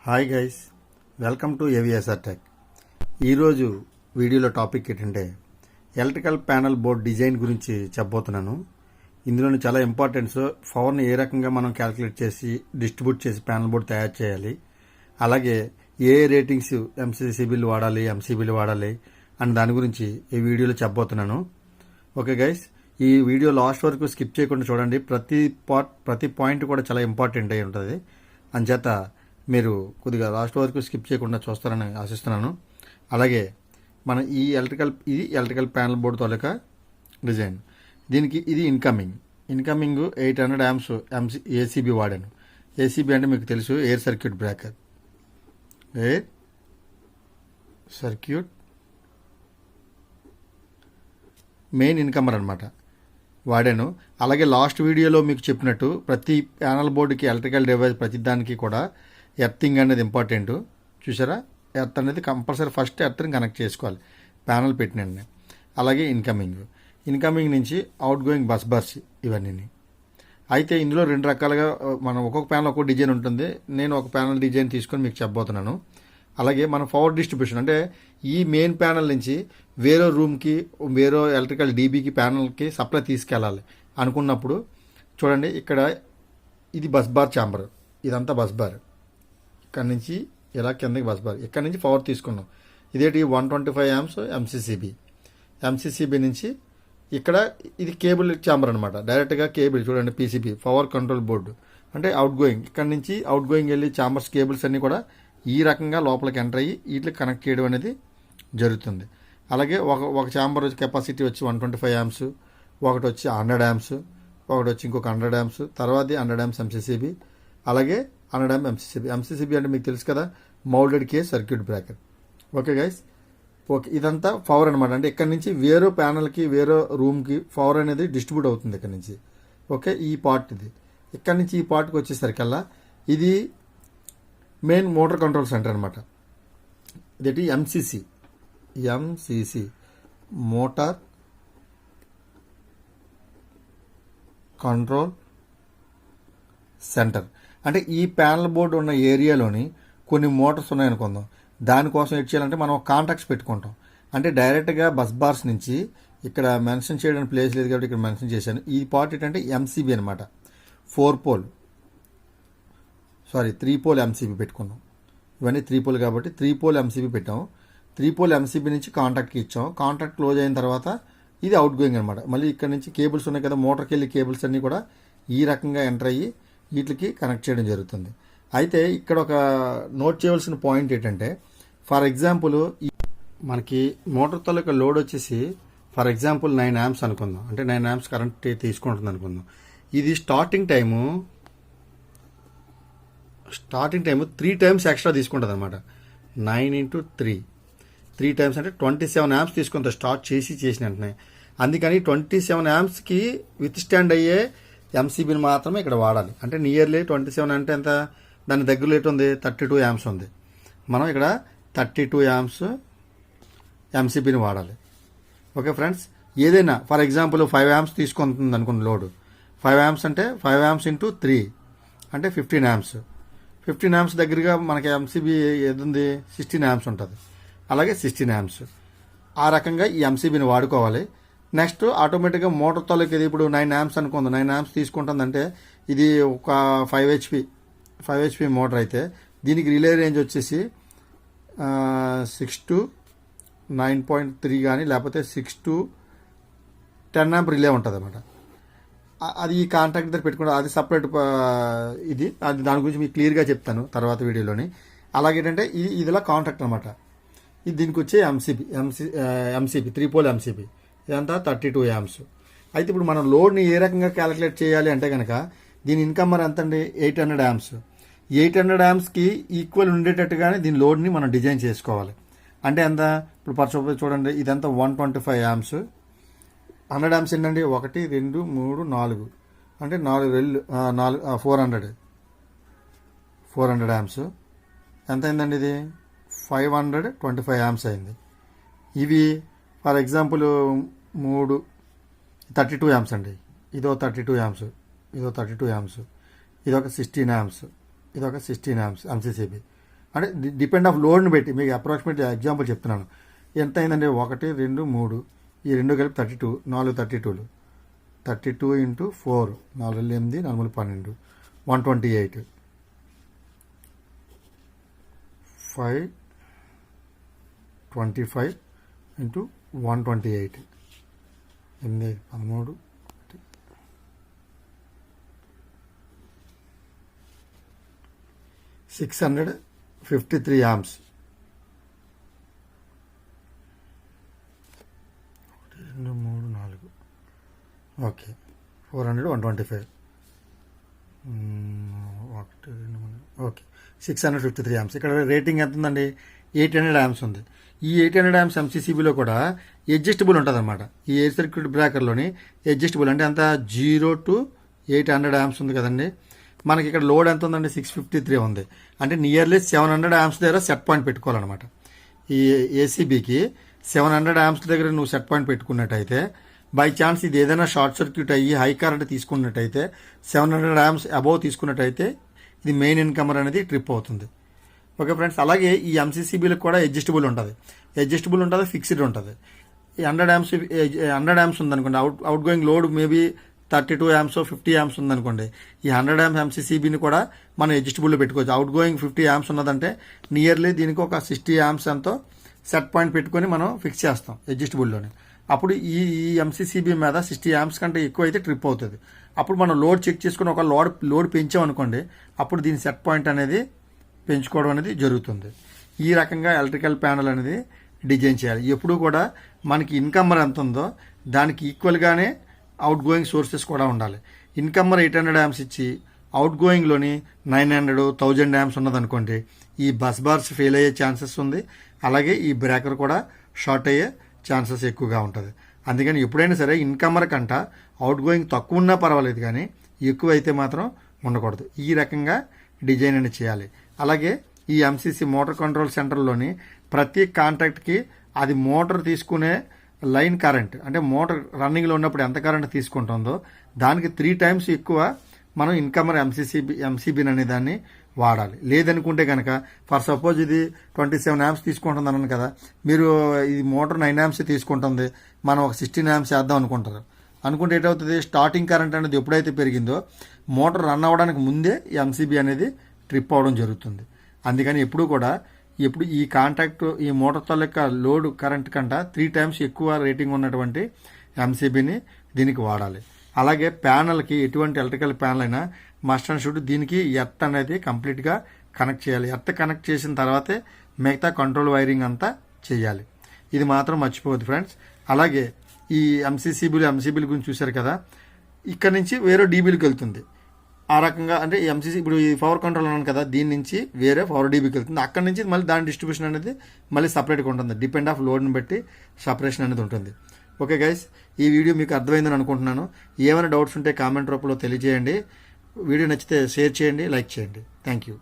Hi guys, welcome to AVSR tech. ఈరోజు వీడియోలో topic ఏంటంటే ఎలక్ట్రికల్ ప్యానల్ బోర్డ్ డిజైన్ గురించి చెప్పబోతున్నాను. ఇందులోని చాలా ఇంపార్టెంట్స్, పవర్ని ఏ రకంగా మనం క్యాలిక్యులేట్ చేసి డిస్ట్రిబ్యూట్ చేసి ప్యానల్ బోర్డ్ తయారు చేయాలి, అలాగే ఏ రేటింగ్స్ MCCBలు వాడాలి, MCBలు వాడాలి అని దాని గురించి ఈ వీడియోలో చెప్పబోతున్నాను. ఓకే గైస్, ఈ వీడియో లాస్ట్ వరకు స్కిప్ చేయకుండా చూడండి. ప్రతి పాయింట్ కూడా చాలా ఇంపార్టెంట్ అయి ఉంటుంది. అంచేత మీరు కొద్దిగా లాస్ట్ వరకు స్కిప్ చేయకుండా చూస్తారని ఆశిస్తున్నాను. అలాగే మన ఈ ఎలక్ట్రికల్ ప్యానల్ బోర్డు తాలూకా డిజైన్. దీనికి ఇది ఇన్కమింగ్ 800 amps ACB వాడాను. ACB అంటే మీకు తెలుసు, air circuit breaker, air circuit main incomer అనమాట వాడాను. అలాగే లాస్ట్ వీడియోలో మీకు చెప్పినట్టు ప్రతి ప్యానల్ బోర్డుకి ఎలక్ట్రికల్ డివైస్ ప్రతి దానికి కూడా ఎర్తింగ్ అనేది ఇంపార్టెంట్. చూసారా, ఎర్త్ అనేది కంపల్సరీ ఫస్ట్ ఎర్త్ని కనెక్ట్ చేసుకోవాలి ప్యానల్ పెట్టినండి. అలాగే ఇన్కమింగ్ నుంచి అవుట్ గోయింగ్ బస్ బార్స్ ఇవన్నీ. అయితే ఇందులో రెండు రకాలుగా మనం ఒక్కొక్క ప్యానల్ ఒక్కొక్క డిజైన్ ఉంటుంది. నేను ఒక ప్యానల్ డిజైన్ తీసుకొని మీకు చెప్పబోతున్నాను. అలాగే మన పవర్ డిస్ట్రిబ్యూషన్ అంటే ఈ మెయిన్ ప్యానల్ నుంచి వేరే రూమ్కి, వేరే ఎలక్ట్రికల్ డీబీకి ప్యానల్కి సప్లై తీసుకెళ్ళాలి అనుకున్నప్పుడు చూడండి, ఇక్కడ ఇది బస్ బార్ ఛాంబర్, ఇదంతా బస్ బార్. ఇక్కడ నుంచి ఇలా కిందకి బస్ బార్, ఇక్కడ నుంచి పవర్ తీసుకున్నాం. ఇదేంటి 125 amps MCCB నుంచి ఇక్కడ ఇది కేబుల్ ఛాంబర్ అనమాట. డైరెక్ట్గా కేబుల్ చూడండి, PCB పవర్ కంట్రోల్ బోర్డు అంటే అవుట్ గోయింగ్. ఇక్కడ నుంచి అవుట్ గోయింగ్ వెళ్ళి ఛాంబర్స్ కేబుల్స్ అన్నీ కూడా ఈ రకంగా లోపలికి ఎంటర్ అయ్యి వీటికి కనెక్ట్ చేయడం అనేది జరుగుతుంది. అలాగే ఒక ఛాంబర్ కెపాసిటీ వచ్చి 125 amps, ఒకటి వచ్చి 100 amps, ఒకటి వచ్చి ఇంకొక 100 amps, తర్వాత 100 amps MCCB, అలాగే 100 amps MCCB అంటే మీకు తెలుసు కదా, moulded case circuit breaker. Okay guys, okay, ఇదంతా పవర్ అనమాట. అంటే ఇక్కడ నుంచి వేరే ప్యానల్కి, వేరే రూమ్కి పవర్ అనేది డిస్ట్రిబ్యూట్ అవుతుంది ఇక్కడ నుంచి. ఓకే, ఈ పార్ట్ ఇది. ఇక్కడ నుంచి ఈ పార్ట్కి వచ్చేసరికల్లా ఇది మెయిన్ మోటార్ కంట్రోల్ సెంటర్ అనమాట. ఇదేంటి MCC మోటార్ కంట్రోల్ సెంటర్. అంటే ఈ ప్యానల్ బోర్డు ఉన్న ఏరియాలోని కొన్ని మోటార్స్ ఉన్నాయనుకుందాం. దానికోసం ఏం చేయాలంటే మనం కాంటాక్ట్స్ పెట్టుకుంటాం. అంటే డైరెక్ట్గా బస్ బార్స్ నుంచి ఇక్కడ మెన్షన్ చేయడానికి ప్లేస్ లేదు కాబట్టి ఇక్కడ మెన్షన్ చేశాను. ఈ పార్ట్ ఏంటంటే MCB అనమాట. 3 పోల్ MCB పెట్టుకున్నాం. ఇవన్నీ 3 పోల్ కాబట్టి 3 పోల్ MCB పెట్టాము. 3 పోల్ MCB నుంచి కాంటాక్ట్కి ఇచ్చాం. కాంటాక్ట్ క్లోజ్ అయిన తర్వాత ఇది అవుట్ గోయింగ్ అనమాట. మళ్ళీ ఇక్కడ నుంచి కేబుల్స్ ఉన్నాయి కదా, మోటార్కి వెళ్ళి కేబుల్స్ అన్నీ కూడా ఈ రకంగా ఎంటర్ అయ్యి వీటికి కనెక్ట్ చేయడం జరుగుతుంది. అయితే ఇక్కడ ఒక నోట్ చేయవలసిన పాయింట్ ఏంటంటే, ఫర్ ఎగ్జాంపుల్ మనకి మోటార్ తాలూకా లోడ్ వచ్చేసి ఫర్ ఎగ్జాంపుల్ 9 amps అనుకుందాం. అంటే 9 amps కరెంట్ తీసుకుంటుంది అనుకుందాం. ఇది స్టార్టింగ్ టైము 3 times ఎక్స్ట్రా తీసుకుంటుంది అనమాట. 9 into 3 times అంటే 27 amps తీసుకుంటుంది స్టార్ట్ చేసిన వెంటనే. అందుకని 27 ampsకి విత్ స్టాండ్ అయ్యే MCBని మాత్రమే ఇక్కడ వాడాలి. అంటే నియర్లీ 27 అంటే ఎంత, దాని దగ్గరలో ఏంటి ఉంది, 32 amps ఉంది. మనం ఇక్కడ 32 amps MCBని వాడాలి. ఓకే ఫ్రెండ్స్, ఏదైనా ఫర్ ఎగ్జాంపుల్ 5 amps తీసుకుంటుంది అనుకున్న లోడ్, 5 amps అంటే 5 amps into 3 అంటే 15 amps. 15 amps దగ్గరగా మనకి MCB ఏది ఉంది, 16 amps ఉంటుంది. అలాగే 16 amps. ఆ రకంగా ఈ MCBని వాడుకోవాలి. నెక్స్ట్ ఆటోమేటిక్గా మోటార్ తాలూకు ఇది ఇప్పుడు 9 amps అనుకుంది, 9 amps తీసుకుంటుందంటే ఇది ఒక 5 HP మోటార్ అయితే దీనికి రిలే రేంజ్ వచ్చేసి 6 to 9.3 కానీ లేకపోతే 6 to 10 amp రిలే ఉంటుంది అన్నమాట. అది ఈ కాంటాక్ట్ దగ్గర పెట్టుకుంటే అది సపరేట్ ఇది, అది దాని గురించి మీకు క్లియర్గా చెప్తాను తర్వాత వీడియోలోని. అలాగేంటంటే ఇదిలా కాంటాక్ట్ అనమాట. ఇది దీనికి వచ్చే MCB 3 పోల్ MCB ఇదంతా 32 amps. అయితే ఇప్పుడు మనం లోడ్ని ఏ రకంగా క్యాలిక్యులేట్ చేయాలి అంటే కనుక దీని ఇన్కమర్ ఎంత అండి, 800 amps. 800 ampsకి ఈక్వల్ ఉండేటట్టుగానే దీని లోడ్ని మనం డిజైన్ చేసుకోవాలి. అంటే ఎంత, ఇప్పుడు పర్సపోజ్ చూడండి, ఇదంతా 125 amps. 100 amps ఏంటండి, 1 2 3 4 అంటే 400 amps. ఎంత అయిందండి, ఇది 525 amps అయింది. ఇవి ఫర్ ఎగ్జాంపుల్ 32 amps అండి. ఇదో 32 amps, ఇదొక 16 amps, ఇదొక 16 amps MCCB. అంటే డిపెండ్ ఆఫ్ లోడ్ని పెట్టి మీకు అప్రాక్సిమేట్ ఎగ్జాంపుల్ చెప్తున్నాను. ఎంత అయిందండి, 1 2 3 ఈ 2 కలిపి 32, 4 32లు, 32 into 4, 4 8 4 12, 128, 525 into 128, 8 13, 653 amps. 2 3 4 okay 400 125 okay 653 amps. ఇక్కడ రేటింగ్ ఎంత ఉందండి, 800 amps ఉంది. ఈ 800 amps ఎంసీసీబీలో కూడా అడ్జస్టబుల్ ఉంటుంది అనమాట. ఈ ఎయిర్ సర్క్యూట్ బ్రేకర్లోని అడ్జస్టబుల్ అంటే అంత 0 to 800 amps ఉంది కదండి. మనకి ఇక్కడ లోడ్ ఎంత ఉందండి, 653 ఉంది. అంటే నియర్లీ 700 amps దగ్గర సెట్ పాయింట్ పెట్టుకోవాలన్నమాట. ఈ ఏసీబీకి 700 amps దగ్గర నువ్వు సెట్ పాయింట్ పెట్టుకున్నట్టయితే బై ఛాన్స్ ఇది ఏదైనా షార్ట్ సర్క్యూట్ అయ్యి హై కరెంట్ తీసుకున్నట్టయితే 700 amps అబోవ్ తీసుకున్నట్టయితే ఇది మెయిన్ ఇన్కమర్ అనేది ట్రిప్ అవుతుంది. ఓకే ఫ్రెండ్స్, అలాగే ఈ ఎంసీసీబీలకు కూడా అడ్జస్టబుల్ ఉంటుంది, ఫిక్స్డ్ ఉంటుంది. ఈ 100 amps ఉందనుకోండి, out going load maybe 32 amps 50 amps ఉందనుకోండి, ఈ 100 amps ఎంసీసీబీని కూడా మనం అడ్జస్టబుల్లో పెట్టుకోవచ్చు. అవుట్ గోయింగ్ 50 amps ఉన్నదంటే నియర్లీ దీనికి ఒక 60 amps ఎంతో సెట్ పాయింట్ పెట్టుకొని మనం ఫిక్స్ చేస్తాం అడ్జస్టబుల్లోనే. అప్పుడు ఈ ఎంసీసీబీ మీద 60 amps కంటే ఎక్కువ అయితే ట్రిప్ అవుతుంది. అప్పుడు మనం లోడ్ చెక్ చేసుకుని ఒక లోడ్ పెంచామనుకోండి, అప్పుడు దీని సెట్ పాయింట్ అనేది పెంచుకోవడం అనేది జరుగుతుంది. ఈ రకంగా ఎలక్ట్రికల్ ప్యానల్ అనేది డిజైన్ చేయాలి. ఎప్పుడు కూడా మనకి ఇన్కమ్మర్ ఎంత ఉందో దానికి ఈక్వల్గానే అవుట్ గోయింగ్ సోర్సెస్ కూడా ఉండాలి. ఇన్కమ్మర్ 800 amps ఇచ్చి అవుట్ గోయింగ్లోని 900 1000 amps ఉన్నదనుకోండి, ఈ బస్ బార్స్ ఫెయిల్ అయ్యే ఛాన్సెస్ ఉంది. అలాగే ఈ బ్రేకర్ కూడా షార్ట్ అయ్యే ఛాన్సెస్ ఎక్కువగా ఉంటుంది. అందుకని ఎప్పుడైనా సరే ఇన్కమ్మర్ కంట అవుట్ గోయింగ్ తక్కువ ఉన్నా పర్వాలేదు, కానీ ఎక్కువ అయితే మాత్రం ఉండకూడదు. ఈ రకంగా డిజైన్ అనేది చేయాలి. అలాగే ఈ ఎంసీసీ మోటార్ కంట్రోల్ సెంటర్లోని ప్రతి కాంటాక్ట్కి అది మోటార్ తీసుకునే లైన్ కరెంట్, అంటే మోటార్ రన్నింగ్లో ఉన్నప్పుడు ఎంత కరెంట్ తీసుకుంటుందో దానికి 3 times ఎక్కువ మనం ఇన్కమర్ ఎంసీబీని అనే దాన్ని వాడాలి. లేదనుకుంటే కనుక ఫర్ సపోజ్ ఇది 27 amps తీసుకుంటుంది అన్నాను కదా, మీరు ఇది మోటార్ 9 amps తీసుకుంటుంది, మనం ఒక 16 amps చేద్దాం అనుకుంటే ఏటవుతుంది, స్టార్టింగ్ కరెంట్ అనేది ఎప్పుడైతే పెరిగిందో మోటార్ రన్ అవ్వడానికి ముందే ఎంసీబీ అనేది ట్రిప్ అవ్వడం జరుగుతుంది. అందుకని ఎప్పుడు ఈ కాంటాక్ట్ ఈ మోటార్ తాలూకా లోడ్ కరెంట్ కంట 3 times ఎక్కువ రేటింగ్ ఉన్నటువంటి ఎంసీబీని దీనికి వాడాలి. అలాగే ప్యానల్కి ఎటువంటి ఎలక్ట్రికల్ ప్యానల్ అయినా మస్ట్ అండ్ షుడ్ దీనికి ఎర్త్ అనేది కంప్లీట్గా కనెక్ట్ చేయాలి. ఎర్త్ కనెక్ట్ చేసిన తర్వాతే మిగతా కంట్రోల్ వైరింగ్ అంతా చేయాలి. ఇది మాత్రం మర్చిపోవద్దు ఫ్రెండ్స్. అలాగే ఈ ఎంసీబీల గురించి చూశారు కదా, ఇక్కడ నుంచి వేరే డీబీలకు వెళ్తుంది. ఆ రకంగా అంటే ఎంసీసీ ఇప్పుడు ఈ పవర్ కంట్రోల్ అన్నాను కదా, దీని నుంచి వేరే పవర్ డీబీకి వెళ్తుంది. అక్కడ నుంచి మళ్ళీ దాని డిస్ట్రిబ్యూషన్ అనేది మళ్ళీ సపరేట్గా ఉంటుంది. డిపెండ్ ఆఫ్ లోడ్ని బట్టి సపరేషన్ అనేది ఉంటుంది. ఓకే గైస్, ఈ వీడియో మీకు అర్థమైందని అనుకుంటున్నాను. ఏమైనా డౌట్స్ ఉంటే కామెంట్ రూపంలో తెలియజేయండి. వీడియో నచ్చితే షేర్ చేయండి, లైక్ చేయండి. Thank you.